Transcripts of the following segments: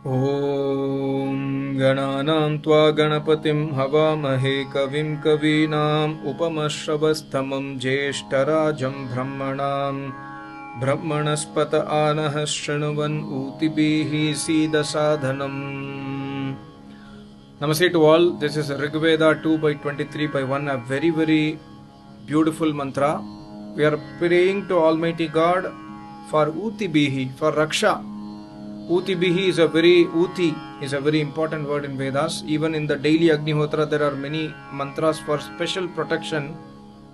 Om Gananam Tva Ganapatim Havamahe Kavim Kavinam Upamashrabasthamam Jeshtarajam Brahmanam Brahmanaspata Anahas Shranuvan Utibihi Sida Sadhanam. Namaste to all. This is Rigveda 2 by 23 by 1, a very, very beautiful mantra. We are praying to Almighty God for Utibihi, for Raksha. Utibihi is a very important word in Vedas. Even in the daily Agnihotra, there are many mantras for special protection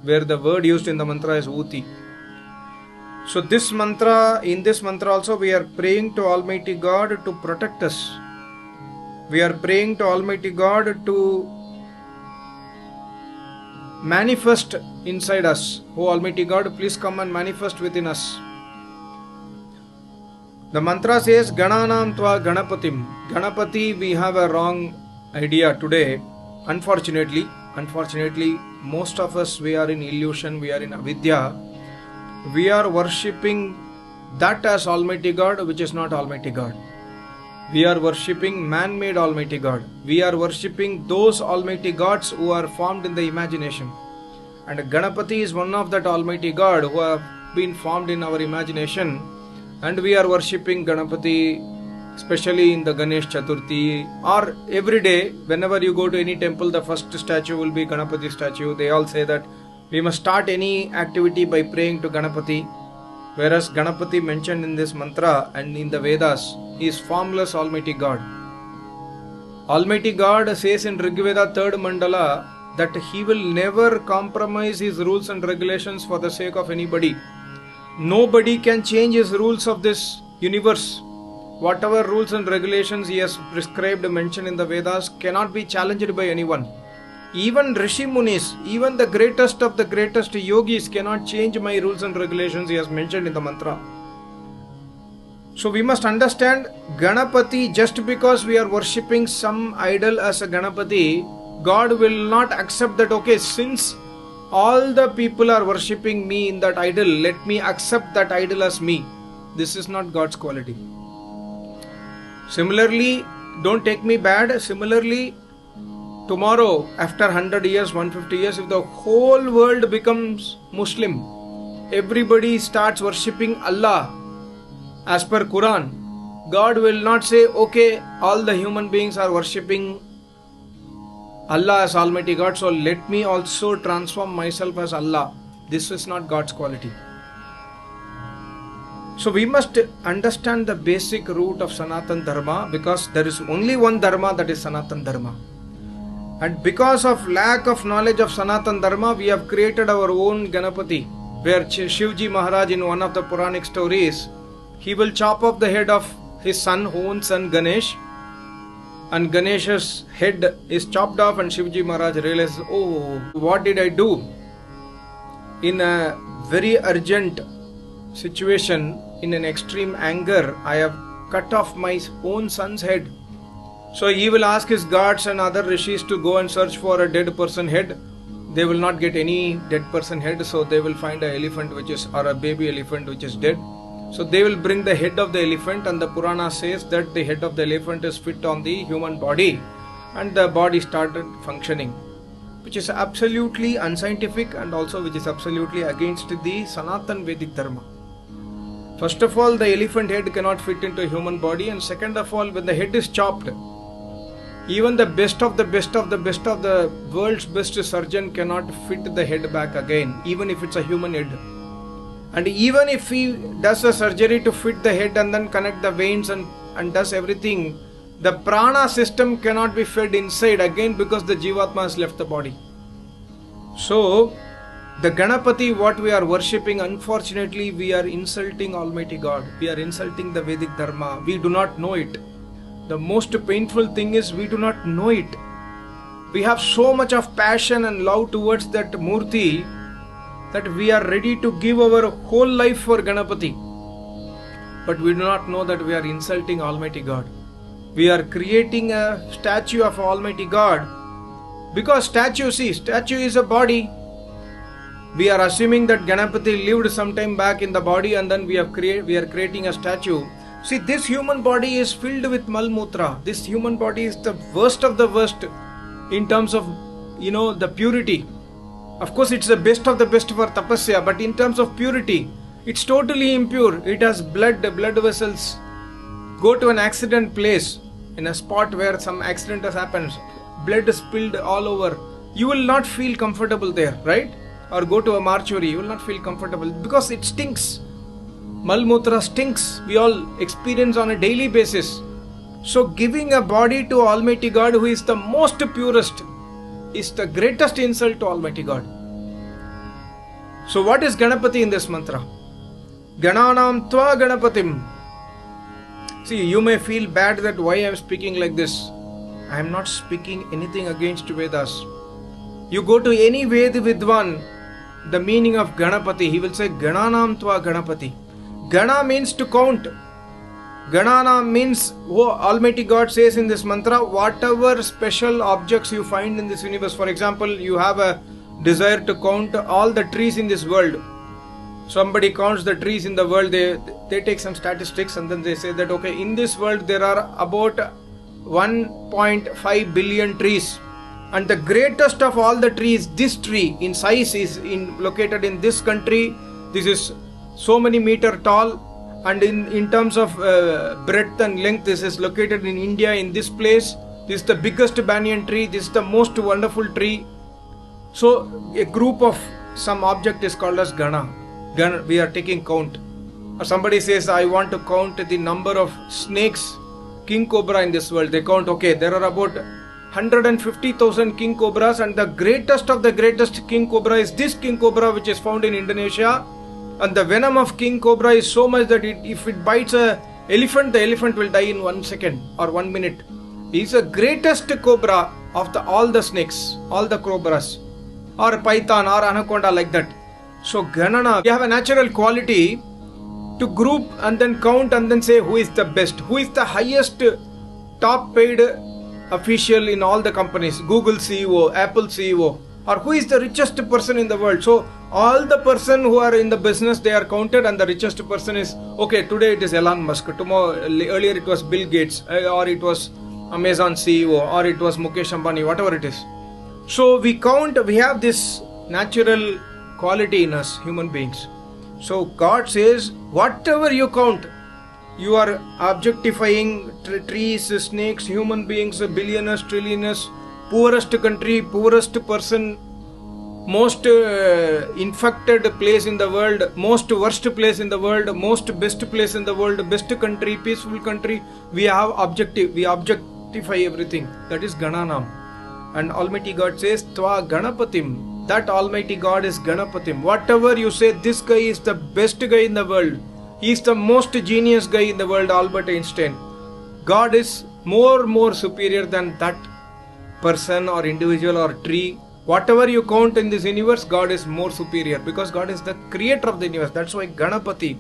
where the word used in the mantra is Uti. So in this mantra also we are praying to Almighty God to protect us. We are praying to Almighty God to manifest inside us. Oh Almighty God, please come and manifest within us. The mantra says Gananam Tva Ganapatim. Ganapati, we have a wrong idea today. Unfortunately, most of us, we are in illusion, we are in avidya. We are worshipping that as Almighty God, which is not Almighty God. We are worshipping man-made Almighty God. We are worshipping those Almighty Gods who are formed in the imagination. And Ganapati is one of that Almighty God who have been formed in our imagination. And we are worshipping Ganapati, especially in the Ganesh Chaturthi, or every day, whenever you go to any temple, the first statue will be Ganapati statue. They all say that we must start any activity by praying to Ganapati. Whereas Ganapati mentioned in this mantra and in the Vedas is formless Almighty God. Almighty God says in Rigveda 3rd Mandala that He will never compromise His rules and regulations for the sake of anybody. Nobody can change His rules of this universe. Whatever rules and regulations He has prescribed, mentioned in the Vedas, cannot be challenged by anyone. Even Rishi Munis, even the greatest of the greatest yogis cannot change my rules and regulations He has mentioned in the mantra. So we must understand Ganapati, just because we are worshipping some idol as a Ganapati, God will not accept that, okay, since all the people are worshipping me in that idol, let me accept that idol as me. This is not God's quality. Similarly, don't take me bad. Similarly, tomorrow, after 100 years, 150 years, if the whole world becomes Muslim, everybody starts worshipping Allah as per Quran, God will not say, okay, all the human beings are worshipping Allah as Almighty God, so let me also transform myself as Allah. This is not God's quality. So we must understand the basic root of Sanatan Dharma, because there is only one Dharma, that is Sanatan Dharma. And because of lack of knowledge of Sanatan Dharma, we have created our own Ganapati, where Shivji Maharaj, in one of the Puranic stories, he will chop off the head of his own son Ganesh, and Ganesh's head is chopped off, and Shivji Maharaj realizes, oh, what did I do? In a very urgent situation, in an extreme anger, I have cut off my own son's head. So he will ask his gods and other rishis to go and search for a dead person head. They will not get any dead person head, so they will find an elephant or a baby elephant which is dead. So they will bring the head of the elephant, and the Purana says that the head of the elephant is fit on the human body, and the body started functioning, which is absolutely unscientific and also which is absolutely against the Sanatan Vedic Dharma. First of all, the elephant head cannot fit into a human body, and second of all, when the head is chopped, even the best of the world's best surgeon cannot fit the head back again, even if it's a human head. And even if he does a surgery to fit the head and then connect the veins and does everything, the prana system cannot be fed inside again, because the Jivatma has left the body. So, the Ganapati, what we are worshipping, unfortunately, we are insulting Almighty God. We are insulting the Vedic Dharma. We do not know it. The most painful thing is we do not know it. We have so much of passion and love towards that Murti that we are ready to give our whole life for Ganapati. But we do not know that we are insulting Almighty God. We are creating a statue of Almighty God, because statue is a body. We are assuming that Ganapati lived sometime back in the body, and then we are creating a statue. See, this human body is filled with malmutra. This human body is the worst of the worst in terms of, the purity. Of course, it's the best of the best for tapasya, but in terms of purity, it's totally impure. It has blood vessels. Go to an accident place, in a spot where some accident has happened, blood is spilled all over. You will not feel comfortable there, right? Or go to a mortuary, you will not feel comfortable because it stinks. Malmutra stinks. We all experience on a daily basis. So giving a body to Almighty God, who is the most purest, is the greatest insult to Almighty God. So what is Ganapati in this mantra? Gananam tva Ganapatim. See, you may feel bad that why I am speaking like this. I am not speaking anything against Vedas. You go to any Veda Vidwan, the meaning of Ganapati, he will say Gananam tva Ganapati. Gana means to count. Ganana means, Almighty God says in this mantra, whatever special objects you find in this universe. For example, you have a desire to count all the trees in this world. Somebody counts the trees in the world, they take some statistics and then they say that, okay, in this world there are about 1.5 billion trees. And the greatest of all the trees, this tree in size is located in this country. This is so many meter tall, and in terms of breadth and length, this is located in India, in this place. This is the biggest banyan tree. This is the most wonderful tree. So a group of some object is called as Gana. We are taking count. Or somebody says, I want to count the number of snakes, king cobra in this world. They count, okay, there are about 150,000 king cobras, and the greatest of the greatest king cobra is this king cobra which is found in Indonesia. And the venom of king cobra is so much that if it bites a elephant, the elephant will die in 1 second or 1 minute. He is the greatest cobra of all the snakes, all the cobras, or python or anaconda, like that. So Ganana, we have a natural quality to group and then count and then say who is the best, who is the highest top paid official in all the companies, Google CEO, Apple CEO, or who is the richest person in the world. So all the person who are in the business, they are counted, and the richest person is, okay, today it is Elon Musk, tomorrow, earlier it was Bill Gates, or it was Amazon CEO, or it was Mukesh Ambani, whatever it is. So we count, we have this natural quality in us, human beings. So God says, whatever you count, you are objectifying trees, snakes, human beings, billionaires, trillionaires, poorest country, poorest person, most infected place in the world, most worst place in the world, most best place in the world, best country, peaceful country. We objectify everything. That is Gananam. And Almighty God says, Tva Ganapatim. That Almighty God is Ganapatim. Whatever you say, this guy is the best guy in the world. He is the most genius guy in the world, Albert Einstein. God is more superior than that person or individual or tree. Whatever you count in this universe, God is more superior, because God is the creator of the universe. That's why Ganapatim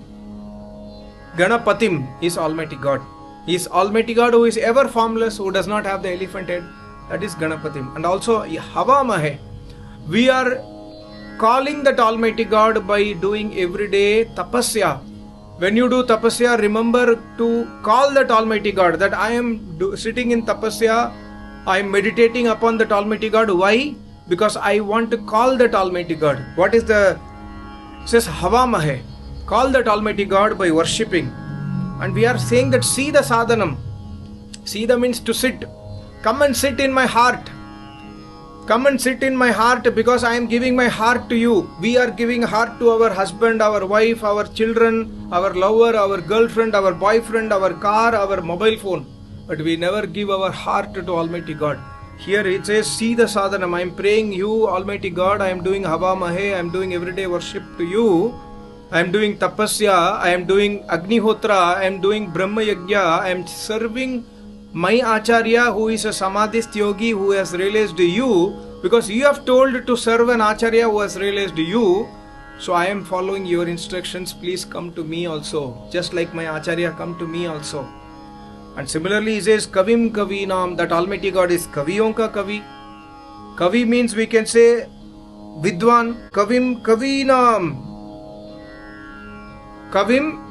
is Almighty God. He is Almighty God who is ever formless, who does not have the elephant head. That is Ganapatim. And also Havamahe. We are calling that Almighty God by doing everyday tapasya. When you do tapasya, remember to call that Almighty God, that I am sitting in tapasya, I am meditating upon that Almighty God. Why? Because I want to call that Almighty God. What is it says Havamahe. Call that Almighty God by worshipping. And we are saying that see the sadhanam. See the means to sit. Come and sit in my heart. Come and sit in my heart, because I am giving my heart to you. We are giving heart to our husband, our wife, our children, our lover, our girlfriend, our boyfriend, our car, our mobile phone. But we never give our heart to Almighty God. Here it says, see the sadhanam. I am praying you, Almighty God. I am doing Havamahe. I am doing everyday worship to you. I am doing tapasya. I am doing Agnihotra. I am doing Brahma Yajna. I am serving my Acharya, who is a Samadhist yogi, who has realized you, because you have told to serve an Acharya who has realized you. So I am following your instructions. Please come to me also. Just like my Acharya, come to me also. And similarly, he says, Kavim Kavinam, that Almighty God is Kaviyon ka Kavi. Kavi means we can say Vidwan. Kavim Kavinam. Kavim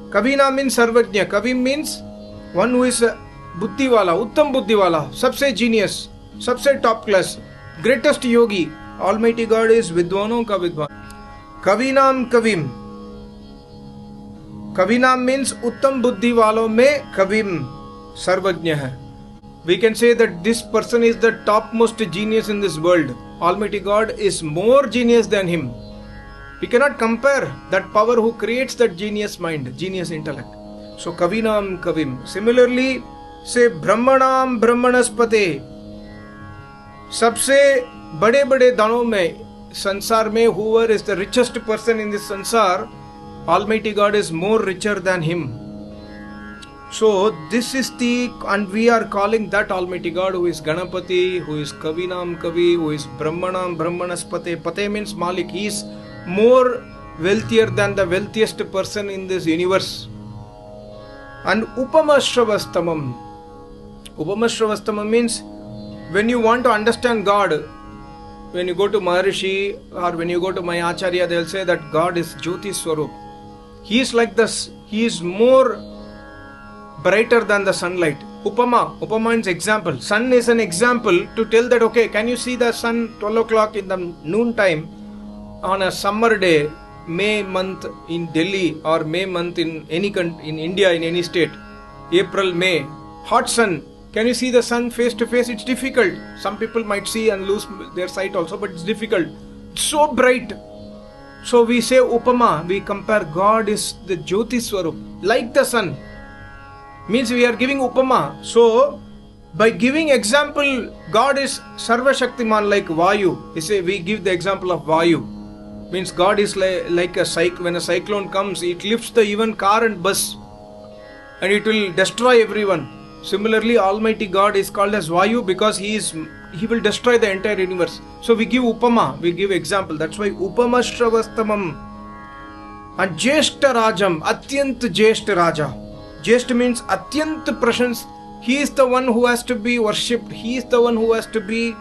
Kavina means Sarvajna. Kavi means one who is buddhi wala, uttam buddhi wala, sabse genius, sabse top class, greatest yogi. Almighty God is Vidvano ka Vidvan. Kavinam Kavim. Kavinam means uttam buddhi walon mein Kavim Sarvajna hai. We can say that this person is the topmost genius in this world. Almighty God is more genius than him. We cannot compare that power who creates that genius mind, genius intellect. So Kavinam Kavim. Similarly, say Brahmanam Brahmanaspate. सबसे बड़े बड़े दानों में संसार में whoever is the richest person in this sansar, Almighty God is more richer than him. So this is and we are calling that Almighty God who is Ganapati, who is Kavinam Kavi, who is Brahmanam Brahmanaspate. Pate means Malik. He is more wealthier than the wealthiest person in this universe. And Upamashravastamam. Upamashravastamam means when you want to understand God, when you go to Maharishi or when you go to my Acharya, they will say that God is Jyoti Swarup. He is like this. He is more brighter than the sunlight. Upama means example. Sun is an example to tell that, okay, can you see the sun 12 o'clock in the noon time on a summer day, May month in Delhi or May month in India, in any state, April, May, hot sun. Can you see the sun face to face? It's difficult. Some people might see and lose their sight also, but it's difficult. It's so bright. So we say Upama, we compare God is the Jyoti Swarup, like the sun. Means we are giving Upama. So by giving example, God is Sarva Shaktiman like Vayu. We give the example of Vayu. Means God is like a cyclone. When a cyclone comes, it lifts the even car and bus and it will destroy everyone. Similarly, Almighty God is called as Vayu because He will destroy the entire universe. So we give Upama, we give example. That's why Upamashravastamam. And Jeshta Rajam, Atyant Jeshta Raja. Jeshta means Atyant Prashans. He is the one who has to be worshipped. He is the one who has to be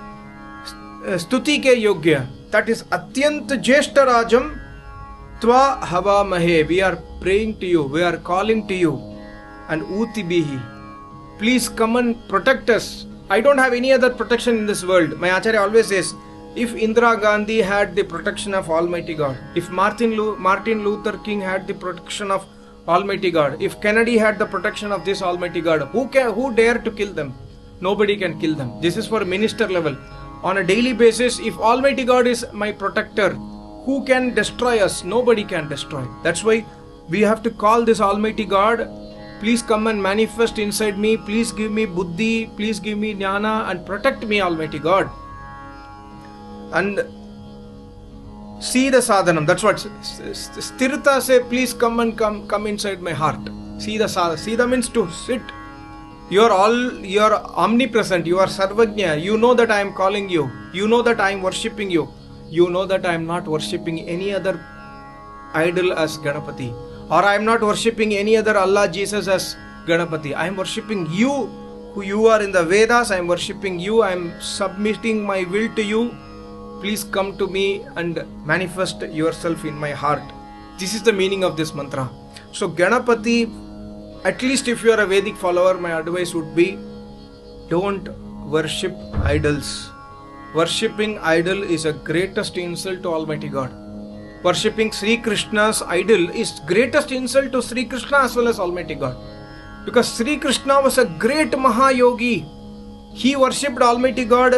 Stuti ke Yogya. That is Atyant Jeshta Rajam Tva Hava Mahe. We are praying to you. We are calling to you. And Uti Bihi. Please come and protect us. I don't have any other protection in this world. My Acharya always says, if Indira Gandhi had the protection of Almighty God, if Martin Luther King had the protection of Almighty God, if Kennedy had the protection of this Almighty God, who dare to kill them? Nobody can kill them. This is for minister level. On a daily basis, if Almighty God is my protector, who can destroy us? Nobody can destroy. That's why we have to call this Almighty God. Please come and manifest inside me. Please give me buddhi. Please give me jnana and protect me, Almighty God. And see the sadhanam. That's what Sthirta say. Please come inside my heart. See the sadhana. See the means to sit. You are omnipresent. You are Sarvajna. You know that I am calling you. You know that I am worshipping you. You know that I am not worshipping any other idol as Ganapati. Or I am not worshipping any other Allah, Jesus as Ganapati. I am worshipping you, who you are in the Vedas. I am worshipping you. I am submitting my will to you. Please come to me and manifest yourself in my heart. This is the meaning of this mantra. So Ganapati, at least if you are a Vedic follower, my advice would be, don't worship idols. Worshipping idol is a greatest insult to Almighty God. Worshipping Sri Krishna's idol is greatest insult to Sri Krishna as well as Almighty God. Because Sri Krishna was a great Mahayogi. He worshipped Almighty God,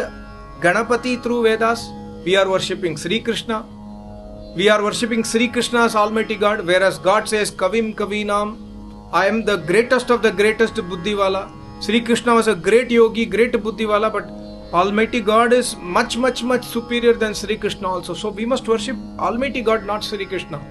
Ganapati through Vedas. We are worshipping Sri Krishna. We are worshipping Sri Krishna as Almighty God. Whereas God says, Kavim Kavinam, I am the greatest of the greatest Buddhiwala. Sri Krishna was a great yogi, great Buddhiwala, but Almighty God is much superior than Sri Krishna also. So we must worship Almighty God, not Sri Krishna.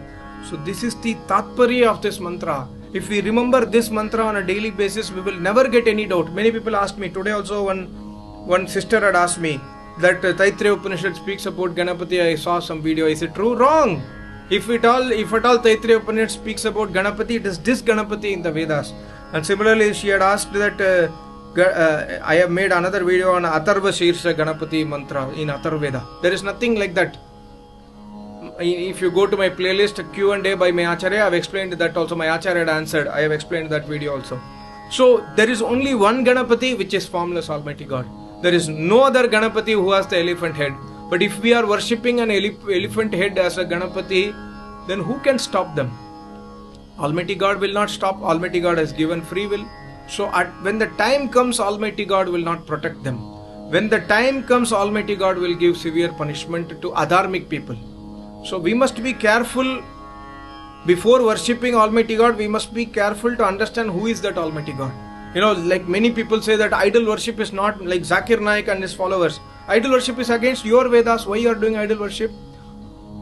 So this is the tatparya of this mantra. If we remember this mantra on a daily basis, we will never get any doubt. Many people asked me, today also one sister had asked me that Taittiriya Upanishad speaks about Ganapati. I saw some video. Is it true? Wrong. If at all Taittiriya Upanishad speaks about Ganapati, it is this Ganapati in the Vedas. And similarly, she had asked that I have made another video on Atharva Shirsha Ganapati mantra in Atharveda. There is nothing like that. If you go to my playlist Q&A by my Acharya, I have explained that also. My Acharya had answered. I have explained that video also. So there is only one Ganapati which is formless Almighty God. There is no other Ganapati who has the elephant head. But if we are worshipping an elephant head as a Ganapati, then who can stop them? Almighty God will not stop. Almighty God has given free will. So when the time comes, Almighty God will not protect them. When the time comes, Almighty God will give severe punishment to adharmic people. So we must be careful before worshipping Almighty God. We must be careful to understand who is that Almighty God. Like many people say that idol worship is not, like Zakir Naik and his followers. Idol worship is against your Vedas. Why you are doing idol worship?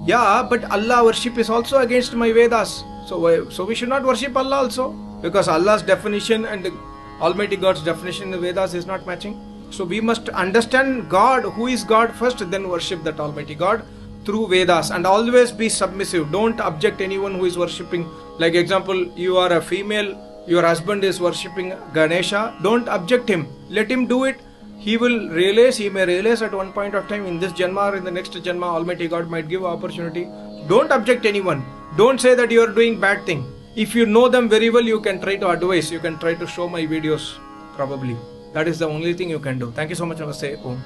Yeah, but Allah worship is also against my Vedas. So we should not worship Allah also, because Allah's definition and the Almighty God's definition in the Vedas is not matching. So we must understand God, who is God first, then worship that Almighty God through Vedas, and always be submissive. Don't object anyone who is worshipping. Like example, you are a female, your husband is worshipping Ganesha. Don't object him. Let him do it. He may realize at one point of time, in this Janma or in the next Janma, Almighty God might give opportunity. Don't object anyone. Don't say that you are doing bad thing. If you know them very well, you can try to advise. You can try to show my videos, probably. That is the only thing you can do. Thank you so much. Namaste. Om.